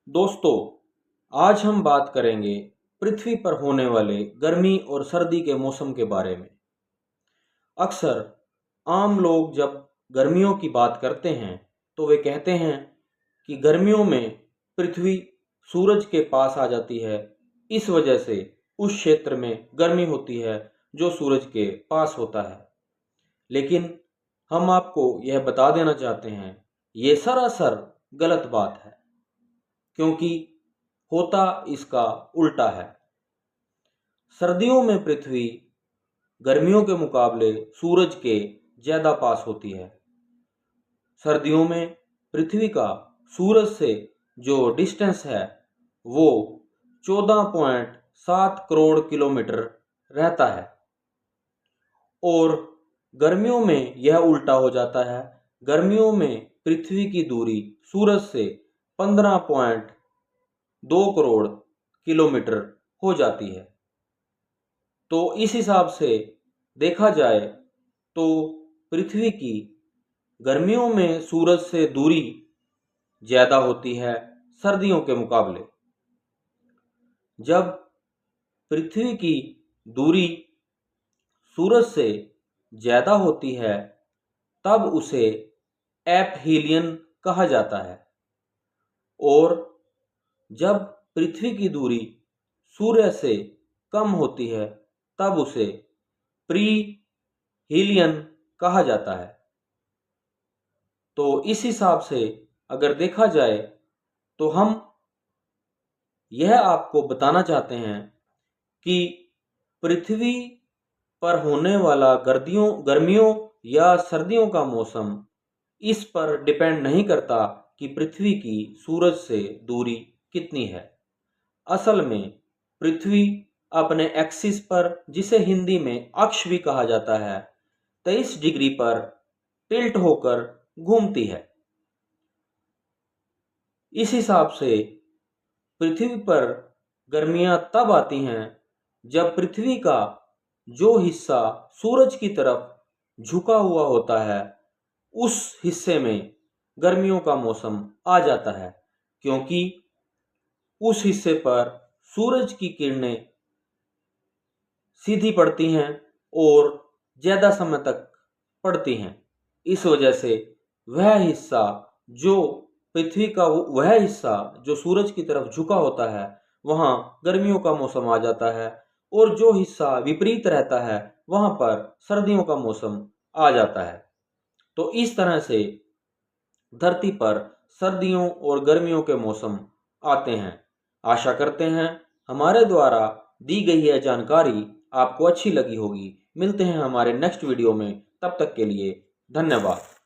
दोस्तों, आज हम बात करेंगे पृथ्वी पर होने वाले गर्मी और सर्दी के मौसम के बारे में। अक्सर आम लोग जब गर्मियों की बात करते हैं तो वे कहते हैं कि गर्मियों में पृथ्वी सूरज के पास आ जाती है, इस वजह से उस क्षेत्र में गर्मी होती है जो सूरज के पास होता है। लेकिन हम आपको यह बता देना चाहते हैं, ये सरासर गलत बात है, क्योंकि होता इसका उल्टा है। सर्दियों में पृथ्वी गर्मियों के मुकाबले सूरज के ज्यादा पास होती है। सर्दियों में पृथ्वी का सूरज से जो डिस्टेंस है वो 14.7 करोड़ किलोमीटर रहता है और गर्मियों में यह उल्टा हो जाता है। गर्मियों में पृथ्वी की दूरी सूरज से 15.2 करोड़ किलोमीटर हो जाती है। तो इस हिसाब से देखा जाए तो पृथ्वी की गर्मियों में सूरज से दूरी ज़्यादा होती है सर्दियों के मुकाबले। जब पृथ्वी की दूरी सूरज से ज़्यादा होती है तब उसे एपहीलियन कहा जाता है, और जब पृथ्वी की दूरी सूर्य से कम होती है तब उसे प्रीहीलियन कहा जाता है। तो इस हिसाब से अगर देखा जाए तो हम यह आपको बताना चाहते हैं कि पृथ्वी पर होने वाला गर्मियों या सर्दियों का मौसम इस पर डिपेंड नहीं करता कि पृथ्वी की सूरज से दूरी कितनी है। असल में पृथ्वी अपने एक्सिस पर, जिसे हिंदी में अक्ष भी कहा जाता है, 23 डिग्री पर टिल्ट होकर घूमती है। इस हिसाब से पृथ्वी पर गर्मियां तब आती हैं जब पृथ्वी का जो हिस्सा सूरज की तरफ झुका हुआ होता है उस हिस्से में गर्मियों का मौसम आ जाता है, क्योंकि उस हिस्से पर सूरज की किरणें सीधी पड़ती हैं और ज़्यादा समय तक पड़ती हैं। इस वजह से वह हिस्सा जो पृथ्वी का वह हिस्सा जो सूरज की तरफ झुका होता है वहाँ गर्मियों का मौसम आ जाता है, और जो हिस्सा विपरीत रहता है वहाँ पर सर्दियों का मौसम आ जाता है। तो इस तरह से धरती पर सर्दियों और गर्मियों के मौसम आते हैं। आशा करते हैं हमारे द्वारा दी गई यह जानकारी आपको अच्छी लगी होगी। मिलते हैं हमारे नेक्स्ट वीडियो में, तब तक के लिए धन्यवाद।